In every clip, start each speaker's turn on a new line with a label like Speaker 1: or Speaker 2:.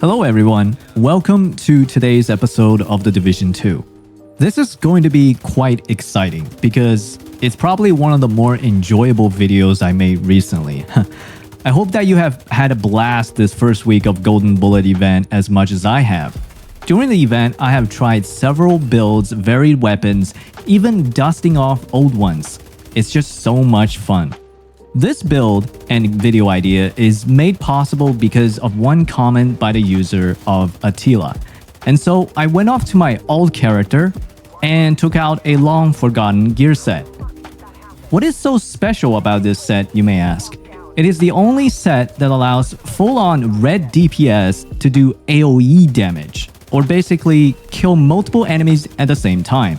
Speaker 1: Hello everyone, welcome to today's episode of The Division 2. This is going to be quite exciting because it's probably one of the more enjoyable videos I made recently. I hope that you have had a blast this first week of Golden Bullet event as much as I have. During the event, I have tried several builds, varied weapons, even dusting off old ones. It's just so much fun. This build and video idea is made possible because of one comment by the user of Attila. And so I went off to my old character and took out a long forgotten gear set. What is so special about this set, you may ask? It is the only set that allows full-on red DPS to do AOE damage, or basically kill multiple enemies at the same time,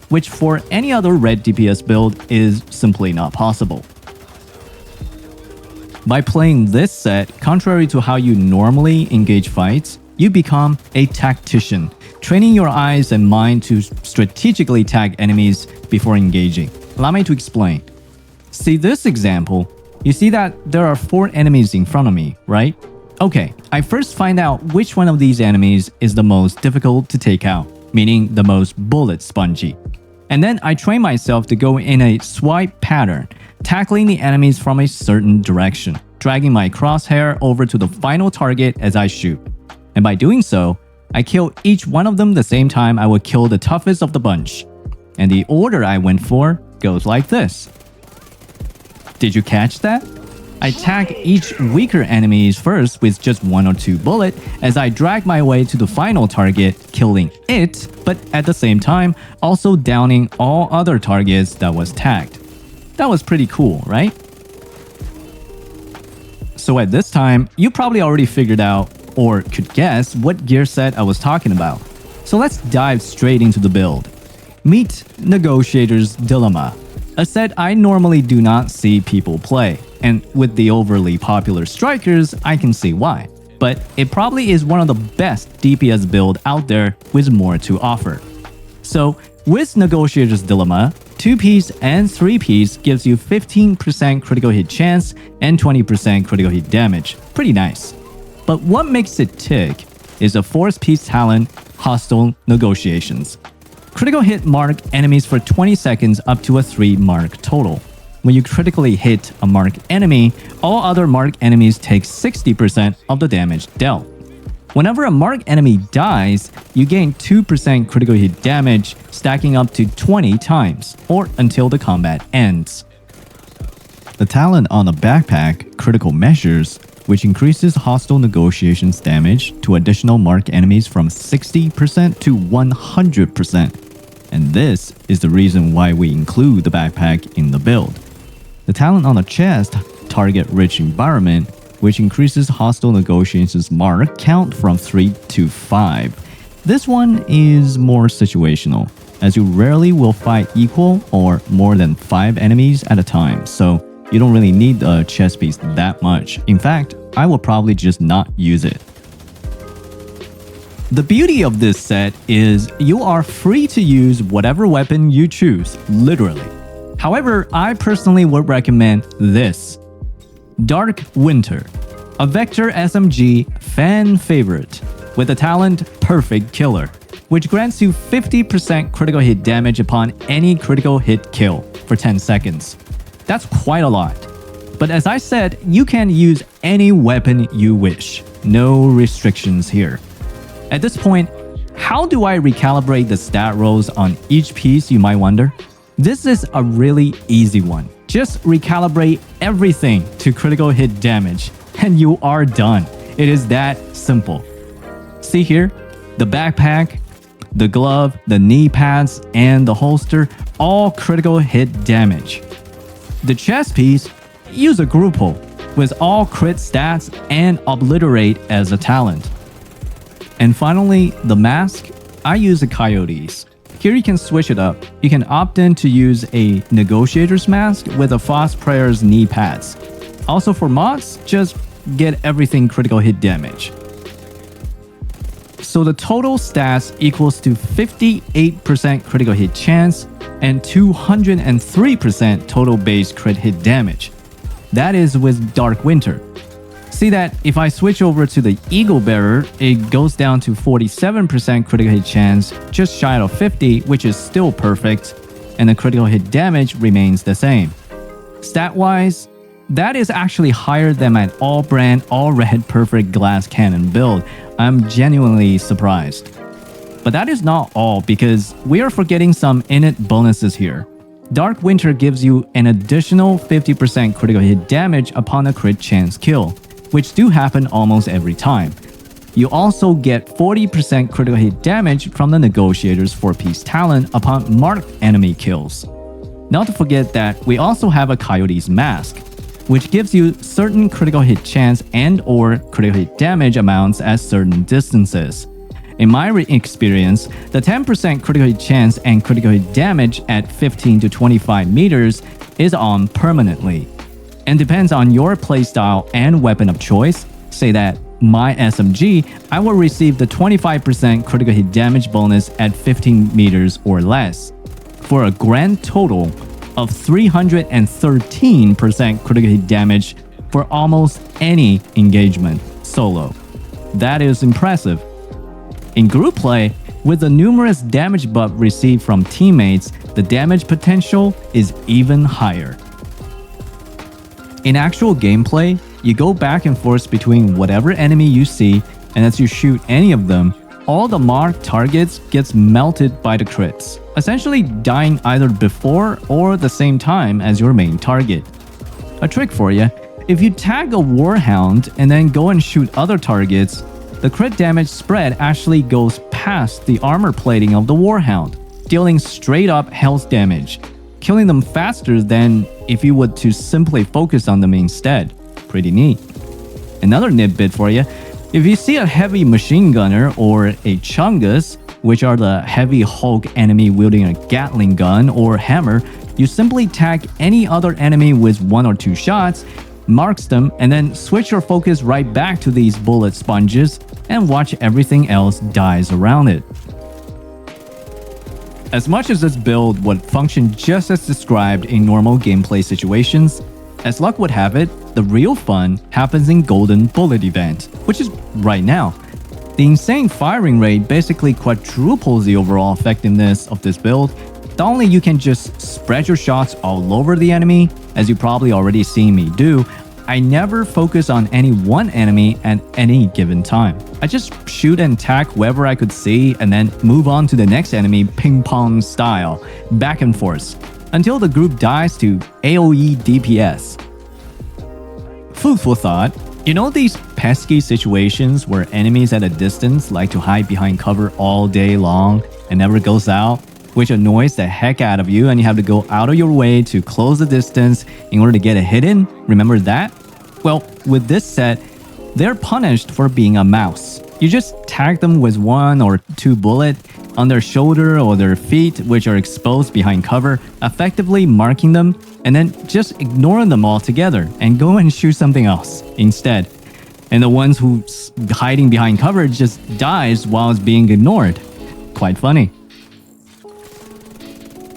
Speaker 1: which for any other red DPS build is simply not possible. By playing this set, contrary to how you normally engage fights, you become a tactician, training your eyes and mind to strategically tag enemies before engaging. Allow me to explain. See this example, you see that there are 4 enemies in front of me, right? Okay, I first find out which one of these enemies is the most difficult to take out, meaning the most bullet spongy. And then I train myself to go in a swipe pattern, tackling the enemies from a certain direction, dragging my crosshair over to the final target as I shoot. And by doing so, I kill each one of them the same time I would kill the toughest of the bunch. And the order I went for goes like this. Did you catch that? I tag each weaker enemies first with just 1 or 2 bullets as I drag my way to the final target, killing it, but at the same time, also downing all other targets that was tagged. That was pretty cool, right? So at this time, you probably already figured out or could guess what gear set I was talking about. So let's dive straight into the build. Meet Negotiator's Dilemma, a set I normally do not see people play. And with the overly popular strikers, I can see why. But it probably is one of the best DPS build out there with more to offer. So with Negotiator's Dilemma, 2-piece and 3-piece gives you 15% critical hit chance and 20% critical hit damage. Pretty nice. But what makes it tick is a 4th-piece talent, Hostile Negotiations. Critical hit mark enemies for 20 seconds up to a 3 mark total. When you critically hit a marked enemy, all other marked enemies take 60% of the damage dealt. Whenever a marked enemy dies, you gain 2% critical hit damage, stacking up to 20 times, or until the combat ends. The talent on the backpack, Critical Measures, which increases hostile negotiations damage to additional marked enemies from 60% to 100%. And this is the reason why we include the backpack in the build. The talent on the chest, Target Rich Environment, which increases hostile negotiations mark count from 3 to 5. This one is more situational, as you rarely will fight equal or more than 5 enemies at a time, so you don't really need the chest piece that much. In fact, I will probably just not use it. The beauty of this set is you are free to use whatever weapon you choose, literally. However, I personally would recommend this. Dark Winter, a Vector SMG fan favorite with the talent Perfect Killer, which grants you 50% critical hit damage upon any critical hit kill for 10 seconds. That's quite a lot. But as I said, you can use any weapon you wish. No restrictions here. At this point, how do I recalibrate the stat rolls on each piece, you might wonder? This is a really easy one. Just recalibrate everything to critical hit damage, and you are done. It is that simple. See here? The backpack, the glove, the knee pads, and the holster, all critical hit damage. The chest piece, use a Grupo with all crit stats and Obliterate as a talent. And finally, the mask, I use a Coyotes. Here you can switch it up. You can opt in to use a Negotiator's mask with a Fast Prayer's knee pads. Also for mods, just get everything critical hit damage. So the total stats equals to 58% critical hit chance and 203% total base crit hit damage. That is with Dark Winter. see that if I switch over to the Eagle Bearer, it goes down to 47% critical hit chance, just shy of 50, which is still perfect, and the critical hit damage remains the same. Stat-wise, that is actually higher than my all-brand, all-red perfect glass cannon build. I'm genuinely surprised. But that is not all, because we are forgetting some init bonuses here. Dark Winter gives you an additional 50% critical hit damage upon a crit chance kill, which do happen almost every time. You also get 40% critical hit damage from the Negotiator's 4-piece talent upon marked enemy kills. Not to forget that we also have a Coyote's Mask, which gives you certain critical hit chance and/or critical hit damage amounts at certain distances. In my experience, the 10% critical hit chance and critical hit damage at 15 to 25 meters is on permanently, and depends on your playstyle and weapon of choice. Say that my SMG, I will receive the 25% critical hit damage bonus at 15 meters or less, for a grand total of 313% critical hit damage for almost any engagement solo. That is impressive. In group play, with the numerous damage buff received from teammates, the damage potential is even higher. In actual gameplay, you go back and forth between whatever enemy you see, and as you shoot any of them, all the marked targets gets melted by the crits, essentially dying either before or the same time as your main target. A trick for you, if you tag a Warhound and then go and shoot other targets, the crit damage spread actually goes past the armor plating of the Warhound, dealing straight up health damage, killing them faster than if you would to simply focus on them instead. Pretty neat. Another nitbit for you, if you see a heavy machine gunner or a Chungus, which are the heavy Hulk enemy wielding a Gatling gun or hammer, you simply tag any other enemy with 1 or 2 shots, marks them, and then switch your focus right back to these bullet sponges and watch everything else dies around it. As much as this build would function just as described in normal gameplay situations, as luck would have it, the real fun happens in Golden Bullet event, which is right now. The insane firing rate basically quadruples the overall effectiveness of this build. Not only you can just spread your shots all over the enemy, as you probably already seen me do, I never focus on any one enemy at any given time. I just shoot and attack whoever I could see and then move on to the next enemy ping pong style, back and forth, until the group dies to AOE DPS. Food for thought, you know these pesky situations where enemies at a distance like to hide behind cover all day long and never goes out, which annoys the heck out of you and you have to go out of your way to close the distance in order to get a hit in? Remember that? Well, with this set, they're punished for being a mouse. You just tag them with 1 or 2 bullets on their shoulder or their feet, which are exposed behind cover, effectively marking them, and then just ignore them altogether and go and shoot something else instead. And the ones who's hiding behind cover just dies while it's being ignored. Quite funny.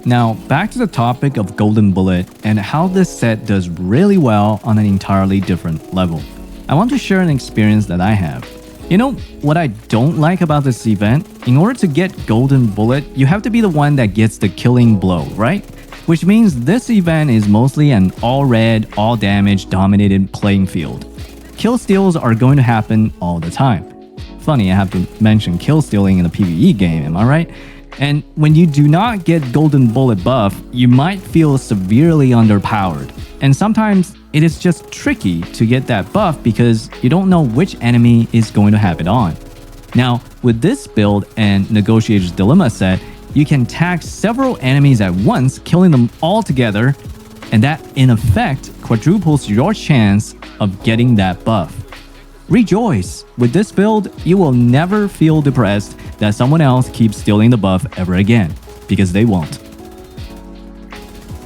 Speaker 1: Now, back to the topic of Golden Bullet and how this set does really well on an entirely different level. I want to share an experience that I have. You know, what I don't like about this event, in order to get Golden Bullet, you have to be the one that gets the killing blow, right? Which means this event is mostly an all-red, all-damage dominated playing field. Kill steals are going to happen all the time. Funny, I have to mention kill stealing in a PvE game, am I right? And when you do not get Golden Bullet buff, you might feel severely underpowered. And sometimes it is just tricky to get that buff because you don't know which enemy is going to have it on. Now, with this build and Negotiator's Dilemma set, you can tag several enemies at once, killing them all together, and that in effect quadruples your chance of getting that buff. Rejoice! With this build, you will never feel depressed that someone else keeps stealing the buff ever again, because they won't.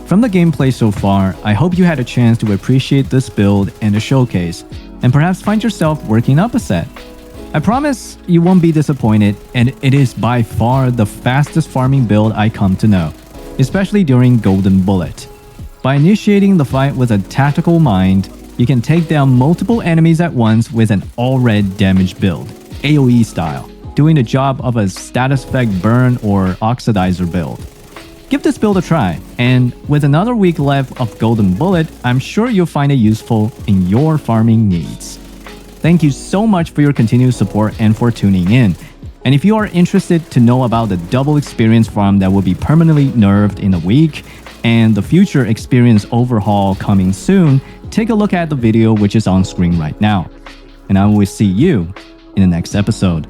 Speaker 1: From the gameplay so far, I hope you had a chance to appreciate this build and the showcase, and perhaps find yourself working up a set. I promise you won't be disappointed, and it is by far the fastest farming build I come to know, especially during Golden Bullet. By initiating the fight with a tactical mind, You can take down multiple enemies at once with an all-red damage build, AOE style, doing the job of a status effect burn or oxidizer build. Give this build a try, and with another week left of Golden Bullet, I'm sure you'll find it useful in your farming needs. Thank you so much for your continued support and for tuning in. And if you are interested to know about the double experience farm that will be permanently nerfed in a week, and the future experience overhaul coming soon, take a look at the video which is on screen right now. And I will see you in the next episode.